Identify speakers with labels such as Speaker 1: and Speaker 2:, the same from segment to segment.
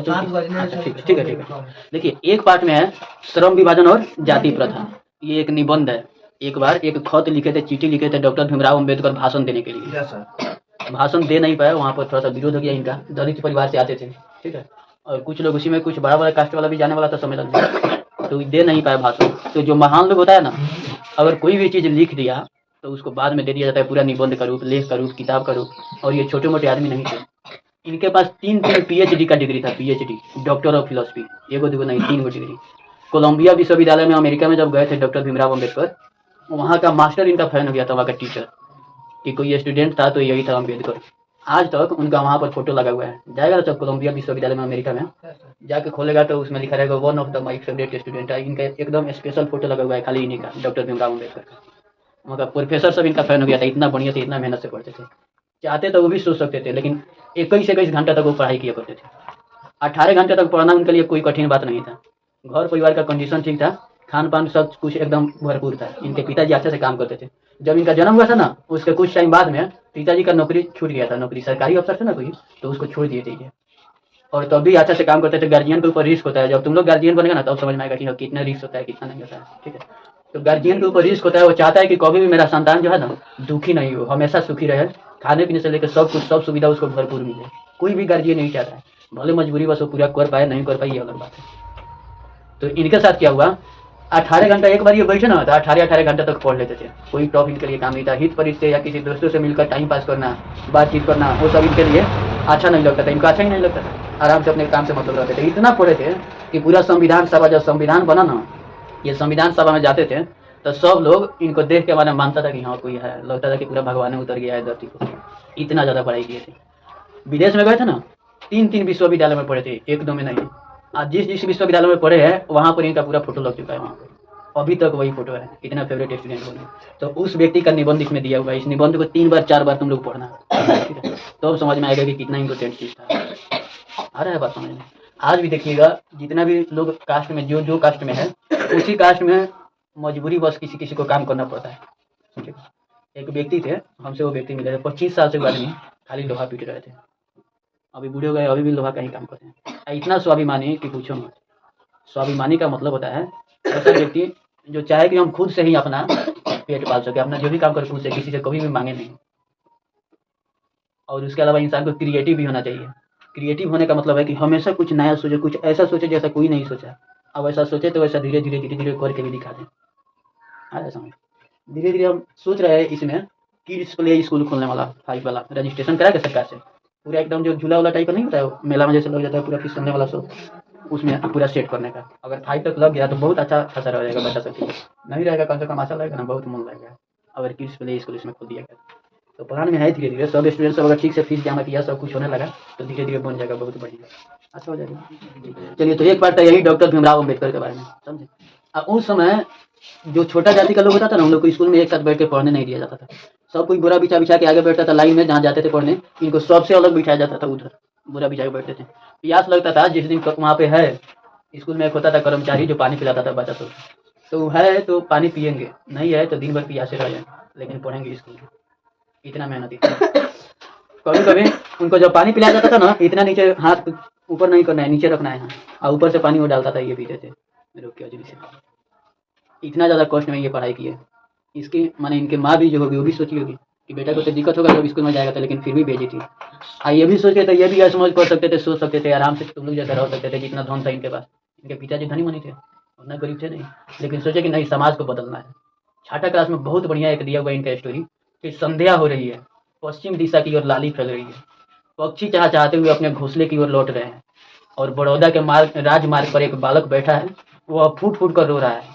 Speaker 1: बच्चों की। अच्छा ठीक है ठीक है ठीक है। देखिए एक पार्ट में है श्रम विभाजन और जाति प्रथा, ये एक निबंध है। एक बार एक खत लिखे थे, चिट्ठी लिखे थे डॉक्टर भीमराव अम्बेडकर भाषण देने के लिए। भाषण दे नहीं पाए, वहाँ पर थोड़ा सा विरोध हो गया इनका, दलित परिवार से आते थे, ठीक है। और कुछ लोग उसी में, कुछ बड़ा बड़ा कास्ट वाला भी जाने वाला था सम्मेलन में, तो दे नहीं पाए भाषण। तो जो महान लोग होता है ना, अगर कोई भी चीज़ लिख दिया तो उसको बाद में दे दिया जाता है पूरा निबंध का रूप, लेख का रूप, किताब का रूप। और ये छोटे मोटे आदमी नहीं थे, इनके पास तीन तीन पीएचडी का डिग्री था, पीएचडी, डॉक्टर ऑफ फिलोसफी, एगो दूगो नहीं, 3 गो डिग्री। कोलंबिया विश्वविद्यालय में अमेरिका में जब गए थे डॉक्टर भीमराव अम्बेडकर, वहाँ का मास्टर इनका फैन हो गया था, वहाँ का टीचर, कि कोई स्टूडेंट था तो यही था अम्बेडकर। आज तक उनका वहाँ पर फोटो लगा हुआ है। जाएगा जब कोलंबिया विश्वविद्यालय में अमेरिका में, जाके खोलेगा तो उसमें लिखा रहेगा one of the my favourite student है, इनका एकदम स्पेशल फोटो लगा हुआ है खाली इन्हीं का, डॉक्टर भीमराव अम्बेडकर का। वहाँ का प्रोफेसर सब इनका फैन हो गया था, इतना बढ़िया से, इतना मेहनत से पढ़ते थे। चाहते तो वो भी सोच सकते थे, लेकिन 21 घंटा तक वो पढ़ाई किया करते थे। 18 घंटे तक पढ़ना उनके लिए कोई कठिन बात नहीं था। घर परिवार का कंडीशन ठीक था, खान पान सब कुछ एकदम भरपूर था। इनके पिताजी अच्छे से काम करते थे। जब इनका जन्म हुआ था ना, उसके कुछ टाइम बाद में पिताजी का नौकरी छूट गया था, नौकरी सरकारी अफसर थे ना कोई, तो उसको छोड़ दिए थे। और तब भी अच्छे से काम करते थे। गार्जियन के ऊपर रिस्क होता है, जब तुम लोग गार्जियन बनेगा ना तब समझ में आएगा कि कितना रिस्क होता है, कितना नहीं होता है, ठीक है। तो गार्जियन के ऊपर रिस्क होता है, वो चाहता है कि कभी भी मेरा संतान जो है ना दुखी नहीं हो, हमेशा सुखी रहे, खाने पीने से लेकर सब कुछ, सब सुविधा उसको भरपूर मिले। कोई भी गार्जियन नहीं चाहता है, भले मजबूरी बस वो पूरा कर पाए, नहीं कर पाए ये अलग बात है। तो इनके साथ क्या हुआ, 18 घंटा एक बार ये बैठे ना तो 18 घंटा तक पढ़ लेते थे। कोई टॉप इनके लिए काम नहीं था। हित परिचय या किसी दोस्तों से मिलकर टाइम पास करना, बातचीत करना, वो सब इनके लिए अच्छा नहीं लगता था, इनको अच्छा ही नहीं लगता था। आराम से अपने काम से मतलब रहते थे। इतना पढ़े थे कि पूरा संविधान सभा, जब संविधान बना ना, ये संविधान सभा में जाते थे तो सब लोग इनको देख के माने मानता था कि हाँ कोई है, लगता था कि पूरा भगवान उतर गया है धरती को। इतना ज़्यादा पढ़ाई किए थे। विदेश में गए थे ना, 3 विश्वविद्यालय में पढ़े थे, एक दो में नहीं। आज जिस जिस विश्वविद्यालय में पढ़े हैं वहाँ पर इनका पूरा फोटो लग चुका है, वहाँ पर अभी तक वही फोटो है, इतना फेवरेट स्टूडेंट बने। तो उस व्यक्ति का निबंध इसमें दिया हुआ है। इस निबंध को 3 बार 4 बार तुम लोग पढ़ना, ठीक है, तो समझ में आएगा कि कितना इम्पोर्टेंट चीज़ था। आ रहा है बात समझ में। आज भी देखिएगा जितना भी लोग कास्ट में, जो जो कास्ट में है, उसी कास्ट में मजबूरी बस किसी किसी को काम करना पड़ता है, ठीक है। एक व्यक्ति थे, हमसे वो व्यक्ति मिले थे, 25 साल से आदमी खाली लोहा पीट रहे थे। अभी बूढ़े हो गए, अभी भी लोहा का ही काम करते हैं। इतना स्वाभिमानी कि पूछो मत। स्वाभिमानी का मतलब होता है ऐसा व्यक्ति जो चाहे कि हम खुद से ही अपना पेट पाल सके, अपना जो भी काम करे खुद से, किसी से कभी भी मांगे नहीं। और उसके अलावा इंसान को क्रिएटिव भी होना चाहिए। क्रिएटिव होने का मतलब है कि हमेशा कुछ नया सोचे, कुछ ऐसा सोचे जैसा कोई नहीं सोचा। अब ऐसा सोचे तो वैसा धीरे धीरे धीरे धीरे करके भी दिखा दें। आ रहा समझ। धीरे धीरे हम सोच रहे हैं इसमें किड्स प्ले स्कूल खोलने वाला, 5 वाला, रजिस्ट्रेशन करा के सरकार से पूरा एकदम जो झूला वाला टाइप का नहीं होता है, मेला में जैसे लग जाता है पूरा फिसलने वाला सब, उसमें पूरा सेट करने का। अगर 5 तक लग गया तो बहुत अच्छा खासा रह जाएगा बच्चा सब। नहीं रहेगा कम से कम अच्छा लगेगा ना, बहुत मन लगेगा अगर किड्स प्ले स्कूल इसमें खोल दिया गया। तो प्लान में है धीरे धीरे सब स्टूडेंट सब अगर ठीक से फीस जमा किया, सब कुछ होने लगा तो धीरे धीरे बन जाएगा, बहुत बढ़िया, अच्छा हो जाएगा। चलिए, तो एक बात तो यही डॉक्टर भीमराव अम्बेडकर के बारे में समझे। अब उस समय जो छोटा जाति का लोग होता था ना, उन लोग को स्कूल में एक साथ बैठ के पढ़ने नहीं दिया जाता था। सब कोई बुरा बिछा बिछा के आगे बैठता था लाइन में, जहाँ जाते थे पढ़ने, इनको सबसे अलग बिठाया जाता था, उधर बुरा बिछा के बैठते थे। प्यास लगता था, जिस दिन वहाँ पे है स्कूल में एक होता था कर्मचारी जो पानी पिलाता था बच्चा सब, तो है तो पानी पियेंगे, नहीं है तो दिन भर प्यासे रह जाएंगे, लेकिन पढ़ेंगे स्कूल में। इतना मेहनती था। कभी कभी उनको जब पानी पिलाया जाता था ना, इतना नीचे हाथ ऊपर नहीं करना है, नीचे रखना है, और ऊपर से पानी वो डालता था, ये पीते थे मेरे के वजह से। इतना ज़्यादा कष्ट में ये पढ़ाई की है। इसकी माने इनके माँ भी जो होगी वो भी सोची होगी कि बेटा को तो दिक्कत होगा जब स्कूल में जाएगा था, लेकिन फिर भी भेजी थी। ये भी सोचते थे, ये भी समझ कर सकते थे, सोच सकते थे, आराम से तुम लोग जैसा रह सकते थे, जितना धन था इनके पास। इनके पिताजी धनी मनी थे, उतना गरीब थे नहीं, लेकिन सोचे कि नहीं, समाज को बदलना है। छठा क्लास में बहुत बढ़िया एक दिया हुआ इनका स्टोरी कि संध्या हो रही है, पश्चिम दिशा की ओर लाली फैल रही है, पक्षी चाहते हुए अपने घोंसले की ओर लौट रहे हैं, और बड़ौदा के राजमार्ग पर एक बालक बैठा है, वह फूट फूट कर रो रहा है।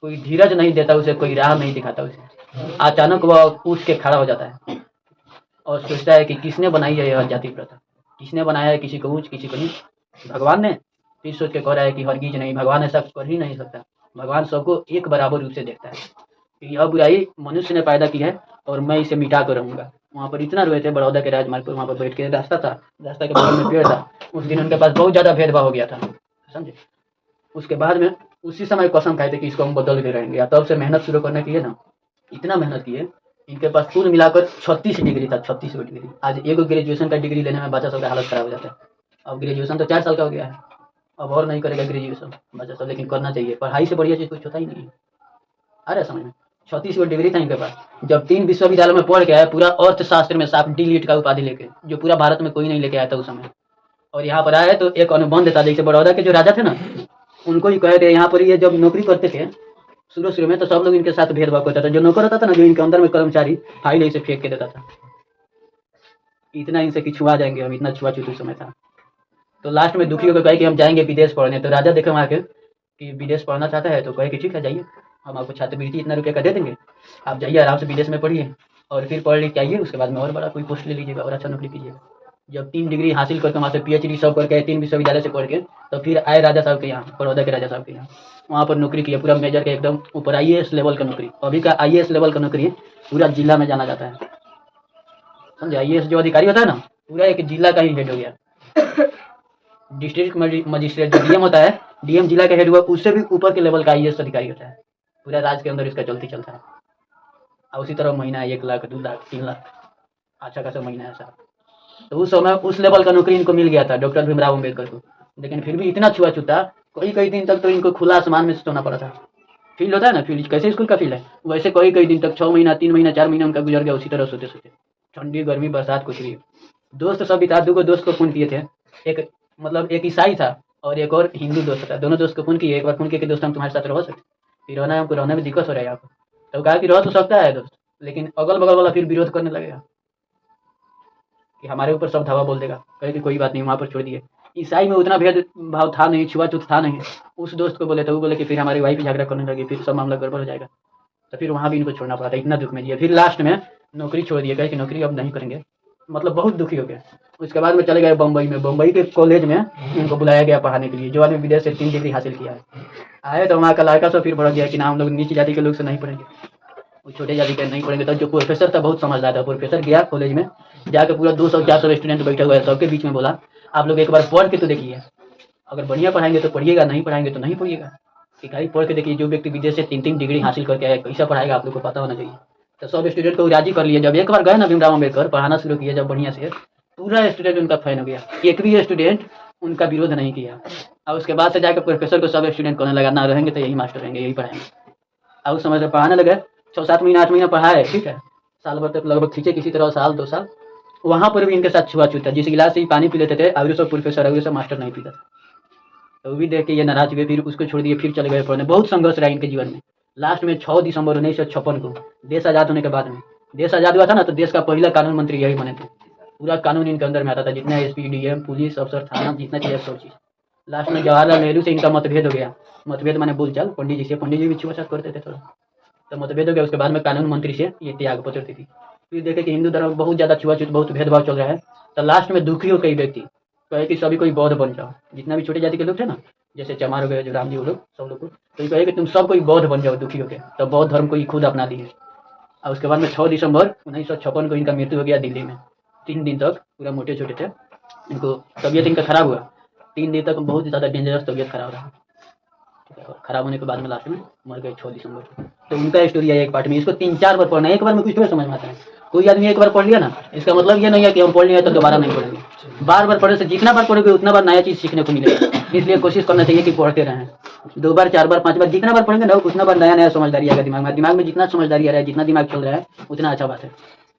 Speaker 1: कोई धीरज नहीं देता उसे, कोई राह नहीं दिखाता उसे। अचानक वह उठ के खड़ा हो जाता है और सोचता है कि किसने बनाई है यह जाति प्रथा, किसने बनाया है, किसी को ऊंच किसी को नीच, भगवान ने। फिर सोच के कह रहा है कि हरगिज नहीं, भगवान ऐसा कर ही नहीं सकता। भगवान सबको एक बराबर रूप से देखता है। यह बुराई मनुष्य ने पैदा की है और मैं इसे मिटा कर रहूंगा। वहाँ पर इतना रोए थे बड़ौदा के राजमार्ग पर, वहाँ पर बैठ के, रास्ता था, रास्ता के बगल में पेड़ था। उस दिन उनके पास बहुत ज़्यादा भेदभाव हो गया था, समझे। उसके बाद में उसी समय कसम खाए थे कि इसको हम बदल के रहेंगे, या तब से मेहनत शुरू करने की है ना, इतना मेहनत किए। इनके पास कुल मिलाकर 36 डिग्री था, 36 डिग्री। आज एक ग्रेजुएशन का डिग्री लेने में बच्चा सबका हालत खराब हो जाता है। अब ग्रेजुएशन तो 4 साल का हो गया है, अब और नहीं करेगा ग्रेजुएशन बच्चा सब, लेकिन करना चाहिए, पढ़ाई से बढ़िया चीज़ कुछ होता ही नहीं है। आ रहा है समझ में? 36 डिग्री था इनके पास, जब 3 विश्वविद्यालय में पढ़ के आया, पूरा अर्थशास्त्र में साफ डी.लिट का उपाधि लेके, जो पूरा भारत में कोई नहीं लेके आया था उस समय। और यहाँ पर आए तो एक अनुबंध था, जैसे बड़ौदा के जो राजा थे ना, उनको ही कहे थे यहाँ पर, ये जब नौकरी करते थे शुरू में, तो सब लोग इनके साथ भेदभाव करता था। जो नौकर होता था ना, जो इनके अंदर में कर्मचारी, फाइल ऐसे फेंक के देता था, इतना इनसे कि छुआ जाएंगे हम, इतना छुआछूत उस समय था। तो लास्ट में दुखी होकर कहे कि हम जाएंगे विदेश पढ़ने। तो राजा देखे वहाँ के कि विदेश पढ़ना चाहता है, तो कहे कि ठीक है जाइए, हम आपको छात्रवृत्ति इतना रुपये का दे देंगे, आप जाइए आराम से विदेश में पढ़िए, और फिर पढ़ लिख के आइए, उसके बाद में और बड़ा कोई पोस्ट ले लीजिएगा और अच्छा नौकरी कीजिएगा। जब 3 डिग्री हासिल करके वहाँ से PhD सब करके 3 विश्वविद्यालय से पढ़ के, तो फिर आए राजा साहब के यहाँ, बड़ौदा के राजा साहब के यहाँ, वहाँ पर नौकरी किया, पूरा मेजर के एकदम ऊपर IAS लेवल का नौकरी। अभी का IAS लेवल का नौकरी पूरा जिला में जाना जाता है, समझे? IAS जो अधिकारी होता है ना, पूरा एक जिला का ही हेड हो गया। डिस्ट्रिक्ट मजिस्ट्रेट जो DM होता है, DM जिला का हेड हुआ, उससे भी ऊपर के लेवल का IAS अधिकारी होता है। पूरा राज्य के अंदर इसका चलती चलता है। और उसी तरह महीना 1 लाख 2 लाख 3 लाख, अच्छा खासा महीना है साहब। तो उस समय उस लेवल का नौकरी इनको मिल गया था डॉक्टर भीमराव अम्बेडकर को, लेकिन फिर भी इतना छुआछूत था, कई दिन तक तो इनको खुला आसमान में सोना पड़ा था। फील्ड होता है ना, फील्ड कैसे स्कूल का फील्ड है, वैसे कई दिन तक 6 महीना 3 महीना 4 महीना उनका गुजर गया उसी तरह सोते सोते, ठंडी गर्मी बरसात कुछ भी। दोस्त सब भी था, 2 दोस्त को फोन किए थे, एक मतलब एक ईसाई था और एक और हिंदू दोस्त था। दोनों दोस्त को फोन किए, एक बार फोन किए कि दोस्त हम तुम्हारे साथ रह सकते, फिर रहना है हमको, रहने में दिक्कत हो रहा है यहाँ पर। तो कहा कि रह तो सकता है दोस्त, लेकिन अगल बगल वाला फिर विरोध करने लगेगा कि हमारे ऊपर सब धावा बोल देगा, कहे कि कोई बात नहीं, वहाँ पर छोड़ दिए। ईसाई में उतना भेदभाव था नहीं, छुआछूत था नहीं। उस दोस्त को बोले तो वो बोले कि फिर हमारी वाइफ झगड़ा करने लगी, फिर सब मामला गड़बड़ हो जाएगा, तो फिर वहाँ भी इनको छोड़ना पड़ा था। इतना दुख में दिया, फिर लास्ट में नौकरी छोड़ दिए, कहे कि नौकरी अब नहीं करेंगे, मतलब बहुत दुखी हो गए। उसके बाद में चले गए बम्बई में, बम्बई के कॉलेज में इनको बुलाया गया पढ़ाने के लिए, जो आदमी विदेश से 3 डिग्री हासिल किया है। आए तो वहाँ का लड़का सब फिर भड़क गया कि ना हम लोग नीची जाति के लोग से नहीं पढ़ेंगे, वो छोटे जाति के नहीं पढ़ेंगे। तो जो प्रोफेसर था बहुत समझदार था, प्रोफेसर गया कॉलेज में, जाकर पूरा 200-400 स्टूडेंट बैठे हुए हैं, सबके बीच में बोला आप लोग एक बार पढ़ के तो देखिए, अगर बढ़िया पढ़ाएंगे तो पढ़िएगा, नहीं पढ़ाएंगे तो नहीं पढ़िएगा, सिखाई पढ़ के देखिए। जो व्यक्ति विदेश से 3 डिग्री हासिल करके आया, कैसा पढ़ाएगा आप लोग को पता होना चाहिए। तो सब स्टूडेंट को राजी कर लिया। जब एक बार गए ना भीमराव अम्बेडकर पढ़ाना शुरू किया, जब बढ़िया से, पूरा स्टूडेंट उनका फैन हो गया, एक भी स्टूडेंट उनका विरोध नहीं किया। और उसके बाद से जाकर प्रोफेसर को सब स्टूडेंट कहने लगा ना रहेंगे तो यही मास्टर रहेंगे, यही पढ़ाएंगे। और उस समय से पढ़ाने लगे, 6-7 महीना 8 महीना पढ़ाए, ठीक है, साल भर तक लगभग खींचे किसी तरह, साल 2 साल। वहाँ पर भी इनके साथ छुआछूत था, जिस गिलास से ही पानी पी लेते थे और सब प्रोफेसर और सब मास्टर नहीं पीता था। तो वो भी देख के ये नाराज हुए, फिर उसको छोड़ दिए, फिर चले गए पढ़ने। बहुत संघर्ष रहा इनके जीवन में। लास्ट में 6 दिसंबर 1956 को देश आज़ाद होने के बाद में, देश आज़ाद हुआ था ना, तो देश का पहला कानून मंत्री यही बने थे। पूरा कानून इनके अंदर में आता था, जितना SP DM पुलिस अफसर थाना जितना चीज़ सब चीज़। लास्ट में जवाहरलाल नेहरू से इनका मतभेद हो गया, मतभेद माने बोलचाल, पंडित जी से, पंडित जी भी छुआछूत करते थे थोड़ा, तो मतभेद हो गया। उसके बाद में कानून मंत्री से ये त्याग पत्र दी थी। फिर देखे कि हिंदू धर्म बहुत ज़्यादा छुआछूत, बहुत भेदभाव चल रहा है, तो लास्ट में दुखी हो कई व्यक्ति कहे कि सभी कोई बौद्ध बन जाओ, जितना भी छोटे जाति के लोग थे ना, जैसे चमार हो गए, जो राम जी वो लोग, सब लोग को, तो ये कहे कि तुम सब कोई बौद्ध बन जाओ दुखी हो गए, तो बौद्ध धर्म को ही खुद अपना लिए। और उसके बाद में 6 दिसंबर 1956 को इनका मृत्यु हो गया दिल्ली में। 3 दिन तक पूरा मोटे छोटे थे, इनको तबीयत इनका खराब हुआ, 3 दिन तक बहुत ज़्यादा डेंजरस तबीयत खराब रहा, और खराब होने के बाद में लास्ट में मर गए 6 दिसंबर को। तो उनका स्टोरी है एक पार्ट में, इसको 3-4 बार पढ़ना है, एक बार में कुछ थोड़ा समझ में आता है। कोई आदमी एक बार पढ़ लिया ना, इसका मतलब ये नहीं है कि हम पढ़ लिया तो दोबारा नहीं पढ़ेंगे, बार बार पढ़ने से जितना बार पढ़ोगे उतना बार नया चीज़ सीखने को मिलेगा। इसलिए कोशिश करना चाहिए कि पढ़ते रहें, 2 बार 4 बार 5 बार जितना बार पढ़ेंगे ना, उतना बार नया नया समझदारी आएगा दिमाग में जितना समझदारी आ रहा है, जितना दिमाग चल रहा है, उतना अच्छा बात है।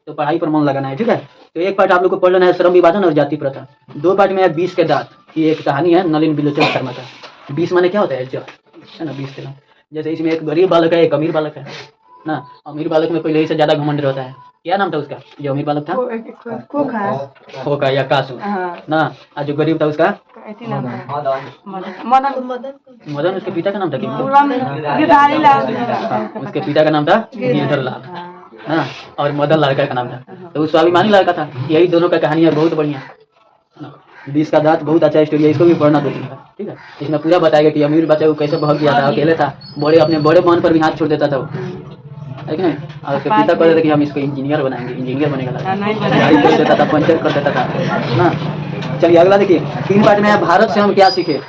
Speaker 1: तो पढ़ाई पर मन लगाना है, ठीक है। तो एक पार्ट आप लोग को पढ़ लेना है श्रम विभाजन और जाति प्रथा। 2 पार्ट में है 20 के दांत, ये एक कहानी है नलिन बिलोचन शर्मा का। 20 माने क्या होता है ना, 20 के दांत। जैसे इसमें एक गरीब बालक है, एक अमीर बालक है ना। अमीर बालक में पहले ही से ज्यादा घमंड रहता है। क्या नाम था उसका जो अमीर बालक था? खोका या कासू ना। और जो गरीब था उसका मदन। उसके पिता का नाम था उसके पिता का नाम था गिरधर लाल, हाँ, और मदन लड़का का नाम था। तो वो स्वाभिमानी लड़का था। यही दोनों का कहानी है, बहुत बढ़िया। 20 का दांत बहुत अच्छा स्टोरी है, इसको भी पढ़ना 2-3 बार, ठीक है। इसमें पूरा बताएगा कि अमीर बच्चा को कैसे भाग गया था, अकेले था, अपने बड़े बहन पर भी हाथ छोड़ देता था वो, है कि नहीं। और उसके पिता कहते थे कि हम इसको इंजीनियर बनाएंगे, इंजीनियर बनेगा, गाड़ी कर देता था, पंचर कर देता था ना। चलिए अगला देखिए, 3 पार्ट में है भारत से हम क्या सीखे।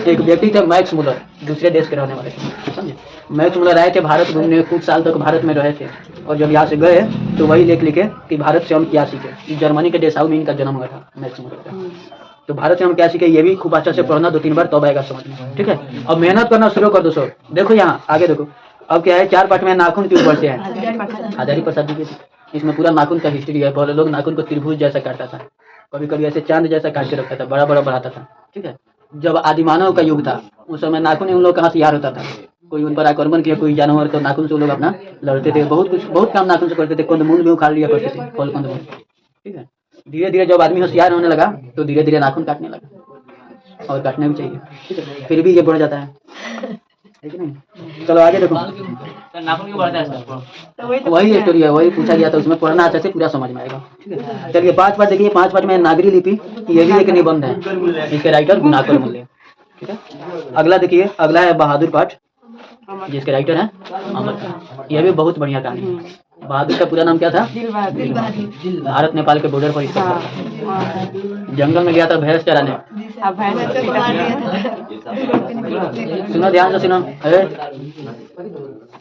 Speaker 1: एक व्यक्ति थे मैक्स मुलर, दूसरे देश के रहने वाले थे, समझे। मैक्स मुलर आए थे भारत घूमने, कुछ साल तक भारत में रहे थे, और जब यहाँ से गए तो वही लेख लिखे कि भारत से हम क्या सीखे। जर्मनी के डेसाउ में इनका जन्म हुआ था, मैक्सिमम का। तो भारत से हम क्या सीखे ये भी खूब अच्छा से पढ़ना 2-3 बार तब आएगा समझ में, ठीक है। अब मेहनत करना शुरू कर दो सब। देखो यहाँ आगे देखो, अब क्या है 4 पार्ट में नाखून के ऊपर से है हजारी प्रसाद जी के। इसमें पूरा नाखून का हिस्ट्री है। पहले लोग नाखून को त्रिभुज जैसा काटता था, कभी कभी ऐसे चांद जैसा काट के रखता था, बड़ा बड़ा बढ़ाता था, ठीक है। जब आदिमानव का युग था उस समय नाखून उन लोग का हथियार होता था। कोई उन पर आक्रमण किया कोई जानवर तो नाखून से वो लोग अपना लड़ते थे। बहुत काम नाखून से करते थे। कंदमूल भी उखाड़ लिया करते थे, फल कंदमूल, ठीक है। धीरे धीरे जब आदमी होशियार होने लगा तो धीरे धीरे नाखून काटने लगा, और काटना भी चाहिए, ठीक है। फिर भी ये बढ़ जाता है, ठीक है नहीं। चलो आगे देखो, नाखून क्यों बढ़ता है? वही स्टोरी है, वही पूछा गया था, उसमें पढ़ना अच्छा से पूरा समझ में आएगा, ठीक है। चलिए 5 पार्ट देखिए। 5 पार्ट में नागरी लिपि, ये भी एक निबंध है, इसके राइटर गुणाकर मूल्य, ठीक है। अगला देखिए, अगला है बहादुर पाठ, जिसके राइटर हैं अमर। यह भी बहुत बढ़िया कहानी है। बहादुर का पूरा नाम क्या था? भारत नेपाल के बॉर्डर पर इसका जंगल में गया था भैंस चराने। सुनो ध्यान से सुनो,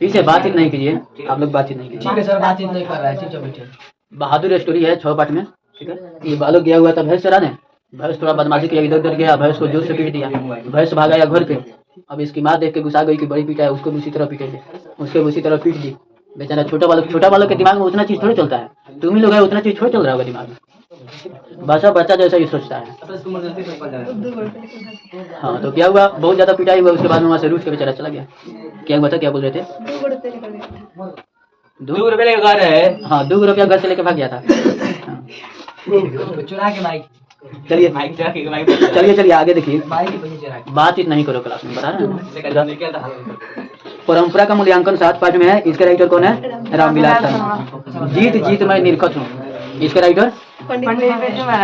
Speaker 1: इसे बातचीत नहीं कीजिए, आप लोग बातचीत नहीं कीजिए, ठीक है सर। बातचीत नहीं कर रहा है, चुपचाप बैठे। बहादुर स्टोरी है 6 पार्ट में, ठीक है। ये बालक गया हुआ था भैंस चराने। भैंस थोड़ा बदमाशी किया, इधर उधर गया, भैंस को जोर से पीट दिया। भैंस भागा या घर पे। अब इसकी माँ देख के गुस्सा गई कि बड़ी पीटा है, उसको भी उसी तरह पीटेंगे। उसको भी उसी तरह पीट दी। बेचारा छोटा बालक के दिमाग में उतना चीज थोड़ी चलता है। तुम ही लोग है उतना चीज थोड़ी चल रहा होगा दिमाग में। बच्चा जैसा ही सोचता है। हाँ तो क्या हुआ, बहुत ज्यादा पिटाई हुआ। उसके बाद में वहाँ से रूठ के बेचारा चला गया। क्या हुआ था, क्या बोल रहे थे? 2 रुपये का घर है। हाँ 2 रुपया घर से लेके भाग गया था। चुरा के बाइक। चलिए आगे देखिए। बातचीत नहीं करो क्लास में, बता रहे। परंपरा का मूल्यांकन 7 पार्ट में है। इसके राइटर कौन है? रामविलास शर्मा। जीत मैं निरखत हूँ, इसके राइटर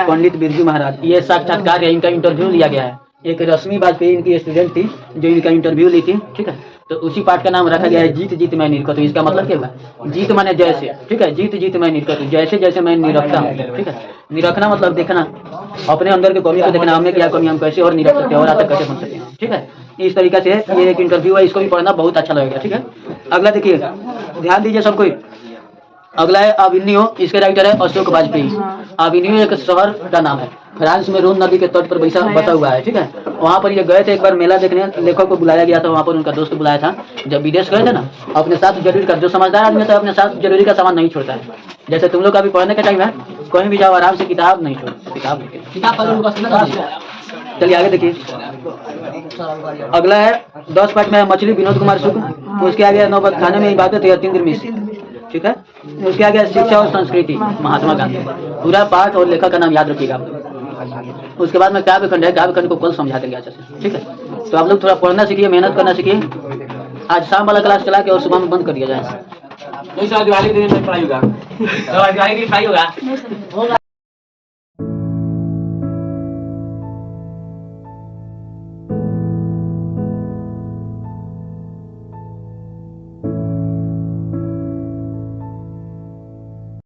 Speaker 1: पंडित बिरजू महाराज। ये साक्षात्कार है, इनका इंटरव्यू लिया गया है। एक रश्मि वाजपेयी इनकी स्टूडेंट थी जो इनका इंटरव्यू ली थी, ठीक है। तो उसी पाठ का नाम रखा गया है जीत मैं निरखत हूँ। इसका मतलब क्या हुआ? जीत माने जैसे, ठीक है। जीत मैं निरखत हूँ, जैसे मैं निरखता हूँ, ठीक है। निरखना मतलब देखना, अपने अंदर के कमी को देखना, हमें क्या कमी, हम कैसे और निरख सकते हैं और आगे कैसे बन सकते हैं, ठीक है। इस तरीके से ये एक इंटरव्यू है, इसको भी पढ़ना बहुत अच्छा लगेगा, ठीक है। अगला देखिए, ध्यान दीजिए सब कोई। अगला है अभिनयो, इसके राइटर है अशोक वाजपेयी। अभिनयो एक शहर का नाम है, फ्रांस में रोन नदी के तट पर बसा हुआ है, ठीक है। वहाँ पर ये गए थे एक बार मेला देखने, लेखक को बुलाया गया था, वहाँ पर उनका दोस्त बुलाया था। जब विदेश गए थे ना, अपने साथ जरूरी का, जो समझदार आदमी होता है अपने साथ जरूरी का सामान नहीं छोड़ता है। जैसे तुम लोग का भी पढ़ने का टाइम है, कहीं भी जाओ आराम से किताब नहीं छोड़ो, किताब। चलिए आगे देखिए। अगला है 10 पार्ट में मछली, विनोद कुमार शुक्ल। उसके आगे नौबत खाने में इबादत है, यतीन्द्र मिश्र, ठीक है। उसके आगे शिक्षा और संस्कृति, महात्मा गांधी। पूरा पाठ और लेखक का नाम याद रखिएगा आप लोग। उसके बाद में काव्यखंड है, काव्यखंड को कल समझा देंगे अच्छे से, ठीक है। तो आप लोग थोड़ा पढ़ना सीखिए, मेहनत करना सीखिए। आज शाम वाला क्लास चला के और सुबह में बंद कर दिया जाए। दिवाली के दिन पढ़ाई होगा।